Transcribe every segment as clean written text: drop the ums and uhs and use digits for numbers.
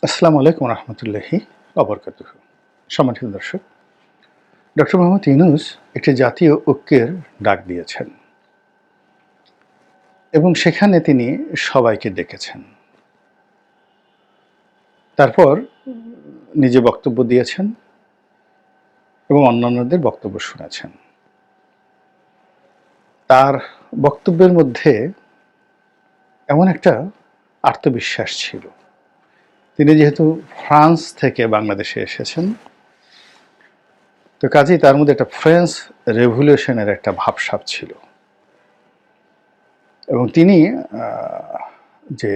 আসসালামু আলাইকুম রহমতুল্লাহি ওবরকাতুহু। সম্মানিত দর্শক, ডক্টর মোহাম্মদ ইউনূস একটি জাতীয় ঐক্যের ডাক দিয়েছেন এবং সেখানে তিনি সবাইকে ডেকেছেন। তারপর নিজে বক্তব্য দিয়েছেন এবং অন্যান্যদের বক্তব্য শুনেছেন। তার বক্তব্যের মধ্যে এমন একটা আত্মবিশ্বাস ছিল। তিনি যেহেতু ফ্রান্স থেকে বাংলাদেশে এসেছেন, তো কাজেই তার মধ্যে একটা ফ্রেঞ্চ রেভলিউশনের একটা ভাবসাব ছিল এবং তিনি যে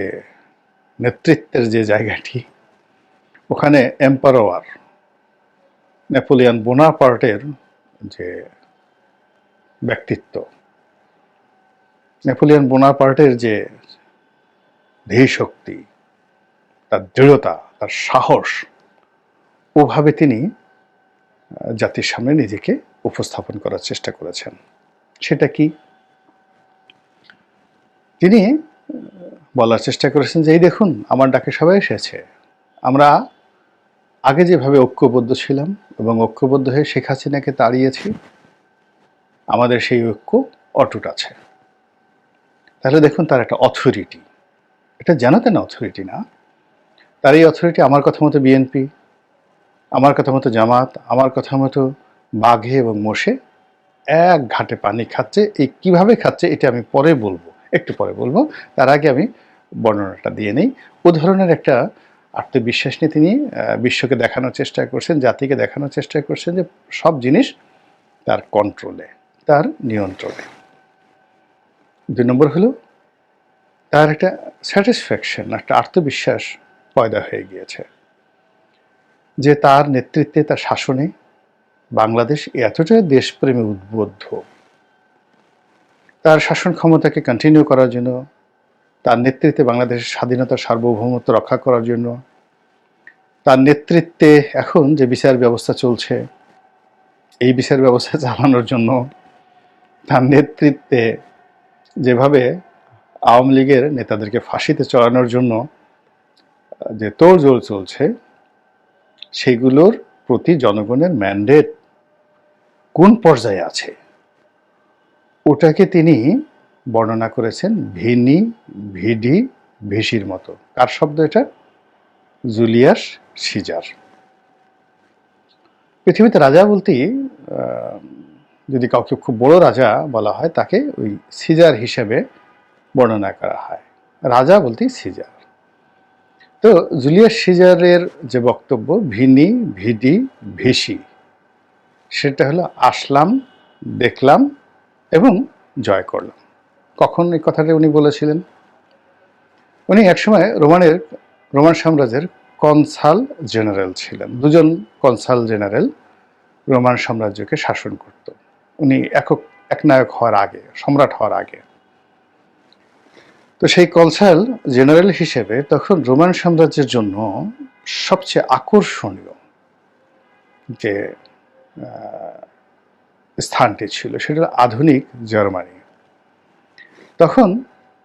নেতৃত্বের যে জায়গাটি, ওখানে এম্পারোয়ার নেপোলিয়ন বোনাপার্টের যে ব্যক্তিত্ব, নেপোলিয়ন বোনাপার্টের যে ধীশক্তি, তার দৃঢ়তা, তার সাহস, ওভাবে তিনি জাতির সামনে নিজেকে উপস্থাপন করার চেষ্টা করেছেন। সেটা কি? তিনি বলার চেষ্টা করেছেন যে এই দেখুন, আমার ডাকে সবাই এসেছে। আমরা আগে যেভাবে ঐক্যবদ্ধ ছিলাম এবং ঐক্যবদ্ধ হয়ে শেখ হাসিনাকে তাড়িয়েছি, আমাদের সেই ঐক্য অটুট আছে। তাহলে দেখুন, তার একটা অথরিটি, এটা জানাতেন অথরিটি না, তার এই অথরিটি আমার কথা মতো বিএনপি, আমার কথা মতো জামাত, আমার কথা মতো বাঘে এবং মোষে এক ঘাটে পানি খাচ্ছে। এই কিভাবে খাচ্ছে এটা আমি পরে বলবো, একটু পরে বলবো। তার আগে আমি বর্ণনাটা দিয়ে নেই। ও ধরনের একটা আত্মবিশ্বাস নিয়ে তিনি বিশ্বকে দেখানোর চেষ্টা করছেন, জাতিকে দেখানোর চেষ্টা করছেন যে সব জিনিস তার কন্ট্রোলে, তার নিয়ন্ত্রণে। ২ নম্বর হলো তার একটা স্যাটিসফ্যাকশন, একটা আত্মবিশ্বাস পয়দা হয়ে গিয়েছে যে তার নেতৃত্বে, তার শাসনে বাংলাদেশ এতটা দেশপ্রেমে উদ্বুদ্ধ। তার শাসন ক্ষমতাকে কন্টিনিউ করার জন্য, তার নেতৃত্বে বাংলাদেশের স্বাধীনতা সার্বভৌমত্ব রক্ষা করার জন্য, তার নেতৃত্বে এখন যে বিচার ব্যবস্থা চলছে, এই বিচার ব্যবস্থা চালানোর জন্য, তার নেতৃত্বে যেভাবে আওয়ামী লীগের নেতাদেরকে ফাঁসিতে চড়ানোর জন্য যে তোড়জোড় চলছে, সেগুলোর প্রতি জনগণের ম্যান্ডেট কোন পর্যায়ে আছে, ওটাকে তিনি বর্ণনা করেছেন ভিনি, ভিডি, ভিসির মতো। কার শব্দ এটা? Julius Caesar. পৃথিবীতে রাজা বলতেই যদি কাউকে খুব বড় রাজা বলা হয়, তাকে ওই সিজার হিসেবে বর্ণনা করা হয়। রাজা বলতেই সিজার। তো জুলিয়াস সিজারের যে বক্তব্য ভিনি, ভিডি, ভিসি, সেটা হলো আসলাম, দেখলাম এবং জয় করলাম। কখন এই কথাটা উনি বলেছিলেন? উনি একসময় রোমান সাম্রাজ্যের কনসাল জেনারেল ছিলেন। ২ জন কনসাল জেনারেল রোমান সাম্রাজ্যকে শাসন করত। উনি একনায়ক হওয়ার আগে, সম্রাট হওয়ার আগে। তো সেই কনসাল জেনারেল হিসেবে তখন রোমান সাম্রাজ্যের জন্য সবচেয়ে আকর্ষণীয় যে স্থানটি ছিল, সেটা আধুনিক জার্মানি। তখন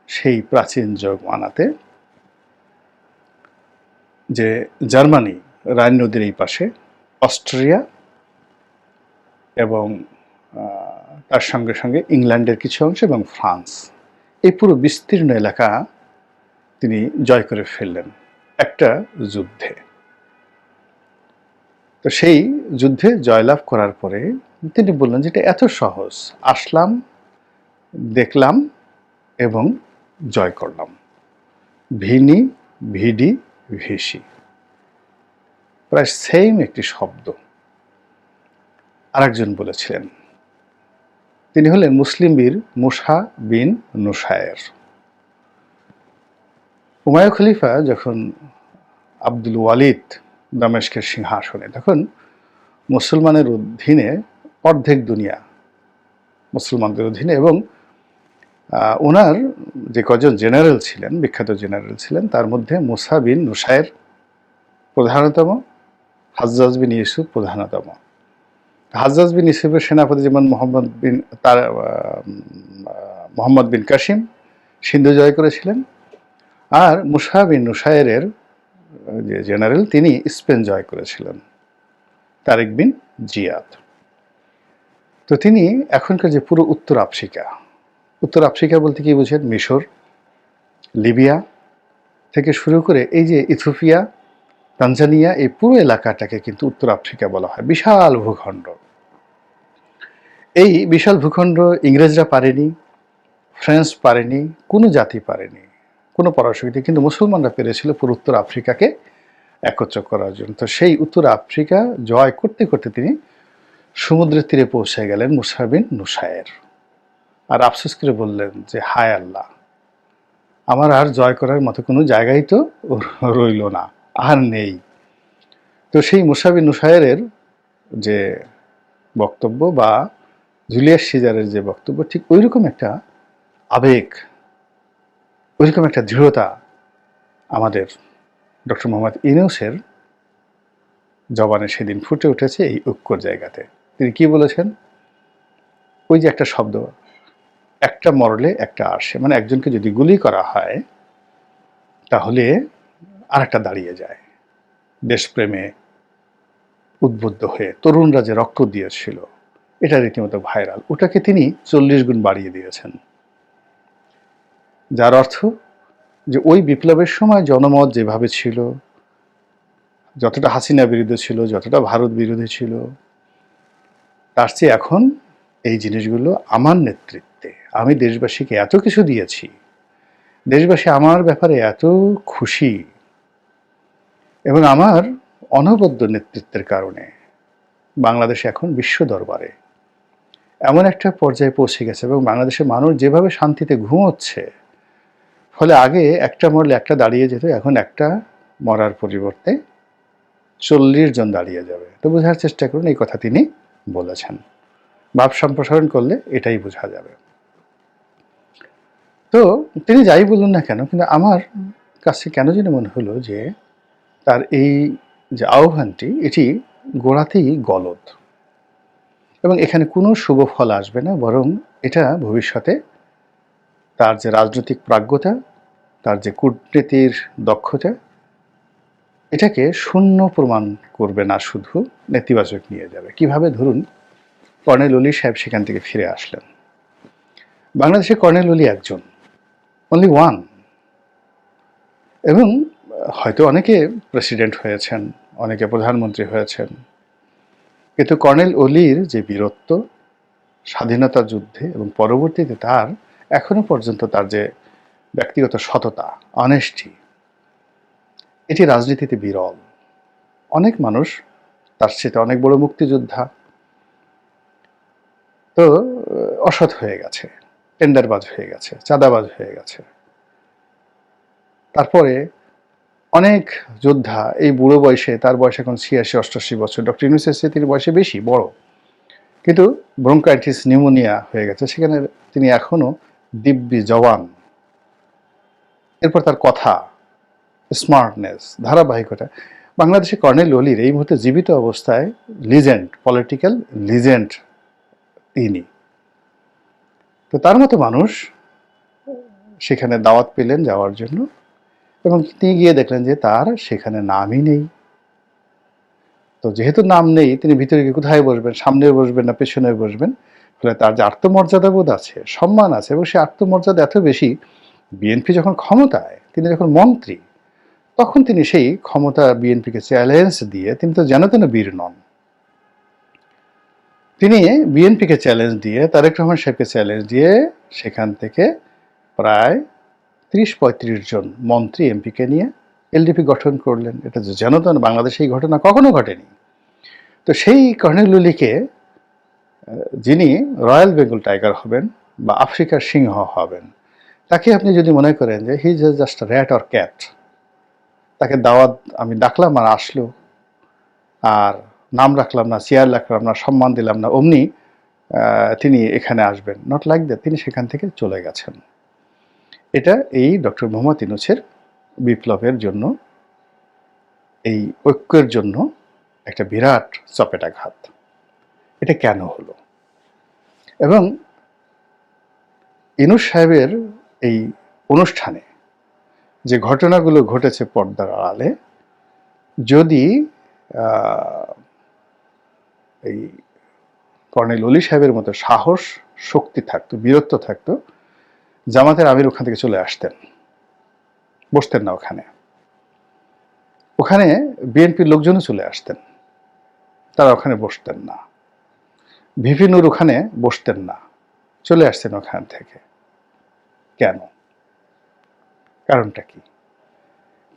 সেই প্রাচীন জমানাতে যে জার্মানি, রাইন নদীর এই পাশে অস্ট্রিয়া এবং তার সঙ্গে সঙ্গে ইংল্যান্ডের কিছু অংশ এবং ফ্রান্স, এই পুরো বিস্তীর্ণ এলাকা তিনি জয় করে ফেললেন একটা যুদ্ধে। তো সেই যুদ্ধে জয়লাভ করার পরে তিনি বললেন যে এটা এত সহজ, আসলাম, দেখলাম এবং জয় করলাম। ভিনি, ভিডি, ভিসি, প্রায় সেম একটি শব্দ। আরেকজন বলেছিলেন, তিনি হলেন মুসলিম বীর মুসা বিন নুসায়ের। উমাইয়া খলিফা যখন আব্দুল ওয়ালিদ দামেস্কের সিংহাসনে, তখন মুসলমানের অধীনে অর্ধেক দুনিয়া মুসলমানদের অধীনে, এবং ওনার যে কজন জেনারেল ছিলেন, বিখ্যাত জেনারেল ছিলেন, তার মধ্যে মুসা বিন নুসায়ের প্রধানতম, হাজ্জাজ বিন ইউসুফ প্রধানতম। হাজ্জাজ বিন ইউসুফের সেনাপতি যেমন মোহাম্মদ বিন কাসিম সিন্ধু জয় করেছিলেন, আর মুসা বিন নুসায়েরের যে জেনারেল, তিনি স্পেন জয় করেছিলেন, তারেক বিন জিয়াদ। তো তিনি এখনকার যে পুরো উত্তর আফ্রিকা বলতে কি বুঝেন? মিশর, লিবিয়া থেকে শুরু করে এই যে ইথিওপিয়া, তানজানিয়া, এই পুরো এলাকাটাকে কিন্তু উত্তর আফ্রিকা বলা হয়। বিশাল ভূখণ্ড। এই বিশাল ভূখণ্ড ইংরেজরা পারেনি, ফ্রেঞ্চ পারেনি, কোনো জাতি পারেনি, কোনো পরাশক্তি, কিন্তু মুসলমানরা পেরেছিল পুরো উত্তর আফ্রিকাকে একত্র করার জন্য। তো সেই উত্তর আফ্রিকা জয় করতে করতে তিনি সমুদ্রের তীরে পৌঁছে গেলেন মুসা বিন নুসায়ের। আর আফসোস করে বললেন যে হায় আল্লাহ, আমার আর জয় করার মতো কোনো জায়গাই তো রইল না, আর নেই। তো সেই মুসা বিন নুসায়েরের যে বক্তব্য বা জুলিয়াস সিজারের যে বক্তব্য, ঠিক ওইরকম একটা আবেগ, ওইরকম একটা দৃঢ়তা আমাদের ডক্টর মোহাম্মদ ইউনূসের জবানে সেদিন ফুটে উঠেছে এই ঐক্যর জায়গাতে। তিনি কি বলেছেন? ওই যে একটা শব্দ, একটা মরলে একটা আসে, মানে একজনকে যদি গুলি করা হয় তাহলে আরেকটা দাঁড়িয়ে যায়। দেশপ্রেমে উদ্বুদ্ধ হয়ে তরুণরা যে রক্ত দিয়েছিল, এটা রীতিমতো ভাইরাল। ওটাকে তিনি 40 গুণ বাড়িয়ে দিয়েছেন, যার অর্থ যে ওই বিপ্লবের সময় জনমত যেভাবে ছিল, যতটা হাসিনা বিরোধী ছিল, যতটা ভারত বিরোধী ছিল, তার চেয়ে এখন এই জিনিসগুলো আমার নেতৃত্বে আমি দেশবাসীকে এত কিছু দিয়েছি, দেশবাসী আমার ব্যাপারে এত খুশি, এবং আমার অনবদ্য নেতৃত্বের কারণে বাংলাদেশ এখন বিশ্ব দরবারে এমন একটা পর্যায়ে পৌঁছে গেছে, এবং বাংলাদেশের মানুষ যেভাবে শান্তিতে ঘুমোচ্ছে, ফলে আগে একটা মরলে একটা দাঁড়িয়ে যেত, এখন একটা মরার পরিবর্তে 40 জন দাঁড়িয়ে যাবে। তো বোঝার চেষ্টা করুন, এই কথা তিনি বলেছেন। ভাব সম্প্রসারণ করলে এটাই বোঝা যাবে। তো তিনি যাই বলুন না কেন, কিন্তু আমার কাছে কেন যেন মনে হলো যে তার এই যে আহ্বানটি, এটি গোড়াতেই গলদ, এবং এখানে কোনো শুভ ফল আসবে না, বরং এটা ভবিষ্যতে তার যে রাজনৈতিক প্রাজ্ঞতা, তার যে কূটনীতির দক্ষতা, এটাকে শূন্য প্রমাণ করবে না, শুধু নেতিবাচক নিয়ে যাবে। কিভাবে? ধরুন, কর্নেল ওলি সাহেব সেখান থেকে ফিরে আসলেন। বাংলাদেশে কর্নেল ওলি একজন, অনলি ওয়ান, এবং হয়তো অনেকে প্রেসিডেন্ট হয়েছেন, অনেকে প্রধানমন্ত্রী হয়েছেন, কিন্তু কর্নেল ওলির যে বীরত্ব স্বাধীনতা যুদ্ধে এবং পরবর্তীতে তার এখনো পর্যন্ত তার যে ব্যক্তিগত সততা, অনেস্টি, এটি রাজনীতিতে বিরল। অনেক মানুষ তার সাথে অনেক বড় মুক্তিযোদ্ধা তো অসৎ হয়ে গেছে, টেন্ডারবাজ হয়ে গেছে, চাঁদাবাজ হয়ে গেছে। তারপরে অনেক যোদ্ধা এই বুড়ো বয়সে, তার বয়স এখন 86-88 বছর, ডক্টর ইউনূসের চেয়ে তিনি বয়সে বেশি বড়, কিন্তু ব্রঙ্কাইটিস নিউমোনিয়া হয়ে গেছে, সেখানে তিনি এখনো দিব্যি জওয়ান। এরপর তার কথা, স্মার্টনেস, ধারাবাহিকতা। বাংলাদেশে কর্নেল ওলির এই মুহূর্তে জীবিত অবস্থায় লিজেন্ড, পলিটিক্যাল লিজেন্ড তিনি। তো তার মতো মানুষ সেখানে দাওয়াত পেলেন যাওয়ার জন্য, এবং তিনি গিয়ে দেখলেন যে তার সেখানে নামই নেই। তো যেহেতু নাম নেই, তিনি ভিতরে গিয়ে কোথায় বসবেন? সামনে বসবেন না পেছনে বসবেন? ফলে তার যে আত্মমর্যাদাবোধ আছে, সম্মান আছে, এবং সেই আত্মমর্যাদা এত বেশি, বিএনপি যখন ক্ষমতায়, তিনি যখন মন্ত্রী, তখন তিনি সেই ক্ষমতা বিএনপিকে চ্যালেঞ্জ দিয়ে, তিনি তো যেন তেন বীর নন, তিনি বিএনপিকে চ্যালেঞ্জ দিয়ে, তারেক রহমান সাহেবকে চ্যালেঞ্জ দিয়ে সেখান থেকে প্রায় 30-35 জন মন্ত্রী এমপিকে নিয়ে এলডিপি গঠন করলেন। এটা যেন তেন, বাংলাদেশে এই ঘটনা কখনো ঘটেনি। তো সেই কর্নেল ওলিকে, যিনি রয়্যাল বেঙ্গল টাইগার হবেন বা আফ্রিকার সিংহ হবেন, তাকে আপনি যদি মনে করেন যে he is just rat or cat, তাকে দাওয়াত আমি ডাকলাম আর আসলো, আর নাম রাখলাম না, চেয়ার রাখলাম না, সম্মান দিলাম না, অমনি তিনি এখানে আসবেন, নট লাইক দ্যাট, তিনি সেখান থেকে চলে গেছেন। এটা এই ডক্টর মোহাম্মদ ইউনূসের বিপ্লবের জন্য, এই ঐক্যের জন্য একটা বিরাট চপেটাঘাত। এটা কেন হলো? এবং ইউনূস সাহেবের এই অনুষ্ঠানে যে ঘটনাগুলো ঘটেছে পর্দার আড়ালে, যদি আহ, এই কর্নেল অলি সাহেবের মতো সাহস, শক্তি থাকতো, বীরত্ব থাকতো, জামাতের আমির ওখান থেকে চলে আসতেন, বসতেন না ওখানে। ওখানে বিএনপির লোকজনও চলে আসতেন, তারা ওখানে বসতেন না। ভিপি নূর ওখানে বসতেন না, চলে আসতেন ওখান থেকে। কেন? কারণটা কি?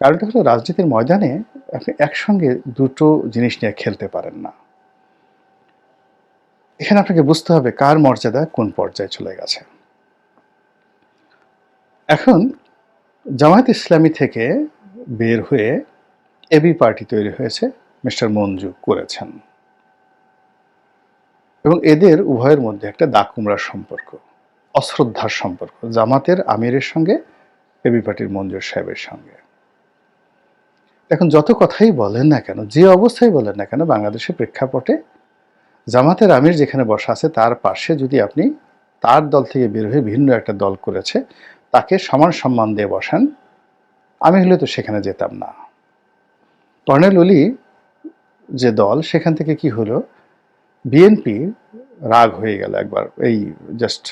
কারণটা হলো রাজনীতির ময়দানে আপনি একসঙ্গে দুটো জিনিস নিয়ে খেলতে পারেন না। এখানে আপনাকে বুঝতে হবে কার মর্যাদা কোন পর্যায়ে চলে গেছে। এখন জামায়াত ইসলামী থেকে বের হয়ে এবি পার্টি তৈরি হয়েছে, মিস্টার মঞ্জু করেছেন, এবং এদের উভয়ের মধ্যে একটা দাকুমরার সম্পর্ক, অশ্রদ্ধার সম্পর্ক জামাতের আমিরের সঙ্গে এবি পার্টির মঞ্জুর সাহেবের সঙ্গে। এখন যত কথাই বলেন না কেন, যে অবস্থায় বলেন না কেন, বাংলাদেশের প্রেক্ষাপটে জামাতের আমির যেখানে বসা আছে তার পাশে যদি আপনি তার দল থেকে বের হয়ে ভিন্ন একটা দল করেছে তাকে সমান সম্মান দিয়ে বসান, আমি হলে তো সেখানে যেতাম না। কর্নেল অলি যে দল, সেখান থেকে কি হলো, বিএনপি রাগ হয়ে গেল একবার, এই জাস্ট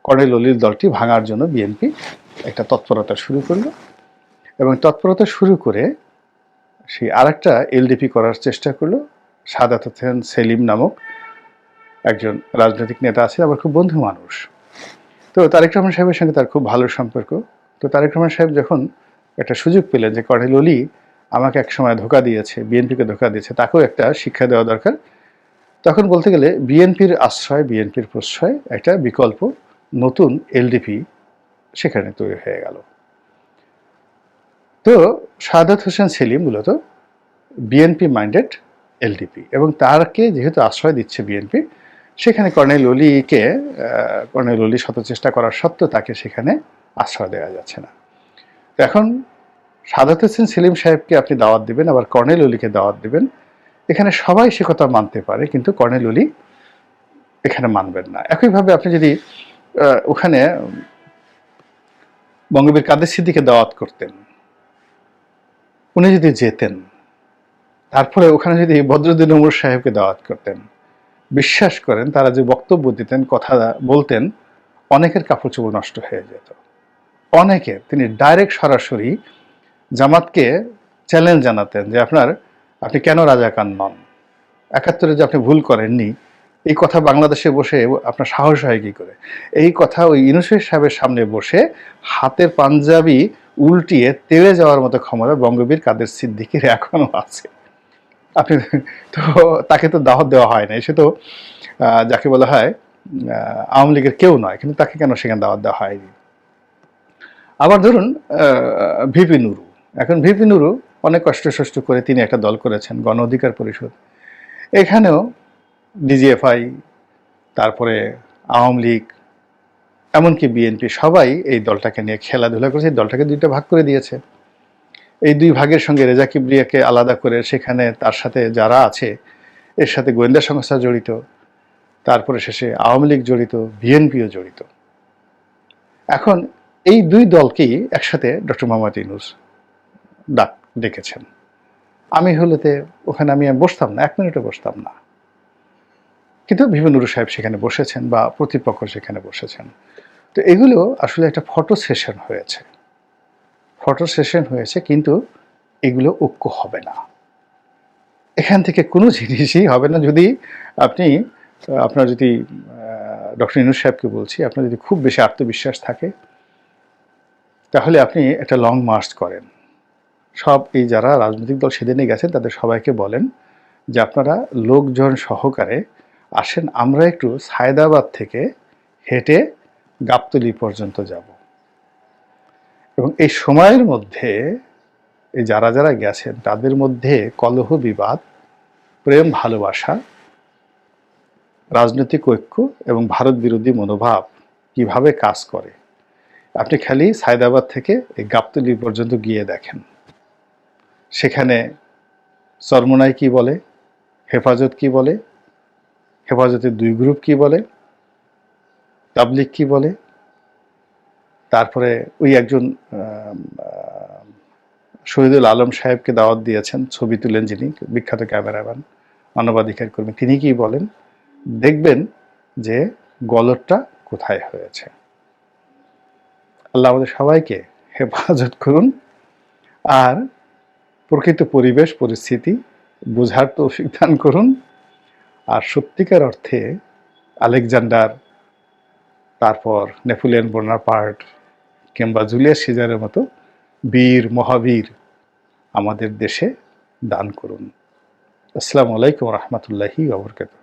কর্নেল অলির দলটি ভাঙার জন্য বিএনপি একটা তৎপরতা শুরু করলো, এবং তৎপরতা শুরু করে সেই আরেকটা এলডিপি করার চেষ্টা করলো। সাদাত হোসেন সেলিম নামক একজন রাজনৈতিক নেতা আছে, আমার খুব বন্ধু মানুষ। তো তারেক রহমান সাহেবের সঙ্গে তার খুব ভালো সম্পর্ক। তো তারেক রহমান সাহেব যখন একটা সুযোগ পেলেন যে কর্নেল অলি আমাকে এক সময় ধোকা দিয়েছে, বিএনপিকে ধোকা দিয়েছে, তাকেও একটা শিক্ষা দেওয়া দরকার, তখন বলতে গেলে বিএনপির আশ্রয়, বিএনপির প্রশ্রয় একটা বিকল্প নতুন এলডিপি সেখানে তৈরি হয়ে গেল। তো সাদাত হোসেন সেলিম মূলত বিএনপি মাইন্ডেড এলডিপি, এবং তারকে যেহেতু আশ্রয় দিচ্ছে বিএনপি, সেখানে কর্নেল অলি শত চেষ্টা করার সত্ত্বেও তাকে সেখানে আশ্রয় দেওয়া যাচ্ছে না। তো এখন সাদাত হোসেন সেলিম সাহেবকে আপনি দাওয়াত দিবেন, আবার কর্নেল অলিকে দাওয়াত দিবেন, এখানে সবাই সে কথা মানতে পারে, কিন্তু কর্নেল অলি এখানে মানবেন না। একইভাবে আপনি যদি ওখানে বঙ্গবীর কাদের সিদ্দিকে দাওয়াত করতেন, উনি যদি যেতেন, তারপরে ওখানে যদি বদরুদ্দিন উমর সাহেবকে দাওয়াত করতেন, বিশ্বাস করেন তারা যে বক্তব্য দিতেন, কথা বলতেন, অনেকের কাপড় চোপড় নষ্ট হয়ে যেত। অনেকে, তিনি ডাইরেক্ট সরাসরি জামাতকে চ্যালেঞ্জ জানাতেন যে আপনি কেন রাজাকার নন, ৭১ যে আপনি ভুল করেননি, এই কথা বাংলাদেশে বসে আপনার সাহস হয় কি করে? এই কথা ওই ইউনূস সাহেবের সামনে বসে হাতের পাঞ্জাবি উল্টিয়ে তেড়ে যাওয়ার মতো ক্ষমতা বঙ্গবীর কাদের সিদ্দিকীর এখনো আছে। আপনি তো, তাকে তো দাওয়াত দেওয়া হয় না, সে তো যাকে বলা হয় আওয়ামী লীগের কেউ নয়, কিন্তু তাকে কেন সেখানে দাওয়াত দেওয়া হয়নি? আবার ধরুন ভিপি নুরু, এখন ভিপি নুরু অনেক কষ্ট করে তিনি একটা দল করেছেন, গণ অধিকার পরিষদ। এখানেও ডিজিএফআই, তারপরে আওয়ামী লীগ, এমনকি বিএনপি সবাই এই দলটাকে নিয়ে খেলাধুলা করেছে, দলটাকে দুইটা ভাগ করে দিয়েছে। এই দুই ভাগের সঙ্গে রেজা কিবরিয়াকে আলাদা করে সেখানে তার সাথে যারা আছে, এর সাথে গোয়েন্দা সংস্থা জড়িত, তারপরে শেষে আওয়ামী লীগ জড়িত, বিএনপিও জড়িত। এখন এই দুই দলকেই একসাথে ডক্টর মোহাম্মদ ইউনূস ডেকেছেন। আমি হলেতে ওখানে আমি বসতাম না, ১ মিনিটও বসতাম না, কিন্তু ভিপি নুরু সাহেব সেখানে বসেছেন বা প্রতিপক্ষ সেখানে বসেছেন। তো এগুলো আসলে একটা ফটো সেশন হয়েছে, কিন্তু এগুলো ঐক্য হবে না। এখান থেকে কোনো জিনিসই হবে না যদি আপনি আপনার যদি ডক্টর ইউনূস সাহেবকে বলছি, আপনার যদি খুব বেশি আত্মবিশ্বাস থাকে, তাহলে আপনি একটা লং মার্চ করেন। সব এই যারা রাজনৈতিক দল সেদিনে গেছেন তাদের সবাইকে বলেন যে আপনারা লোকজন সহকারে আসেন, আমরা একটু সায়দাবাদ থেকে হেঁটে গাবতলী পর্যন্ত যাব, এবং এই সময়ের মধ্যে এই যারা গেছেন তাদের মধ্যে কলহ বিবাদ, প্রেম ভালোবাসা, রাজনৈতিক ঐক্য এবং ভারত বিরোধী মনোভাব কিভাবে কাজ করে, আপনি খালি সায়দাবাদ থেকে এই গাবতলী পর্যন্ত গিয়ে দেখেন। সেখানে চরমোনাই কি বলে, হেফাজত কি বলে, হেফাজতের ২ গ্রুপ কি বলে, তাবলিগ কি বলে, তারপরে ওই একজন শহীদুল আলম সাহেবকে দাওয়াত দিয়েছেন, ছবি তুলেন যিনি, বিখ্যাত ক্যামেরাম্যান, মানবাধিকার কর্মী, তিনি কি বলেন দেখবেন যে গলদটা কোথায় হয়েছে। আল্লাহ আমাদের সবাইকে হেফাজত করুন, আর প্রকৃত পরিবেশ পরিস্থিতি বোঝার তৌফিক দান করুন, আর সত্যিকার অর্থে আলেকজান্ডার, তারপর নেপোলিয়ন বোনাপার্ট কিংবা জুলিয়াস সিজারের মতো বীর মহাবীর আমাদের দেশে দান করুন। আসসালামু আলাইকুম রহমতুল্লাহি ওয়া বারাকাতুহু।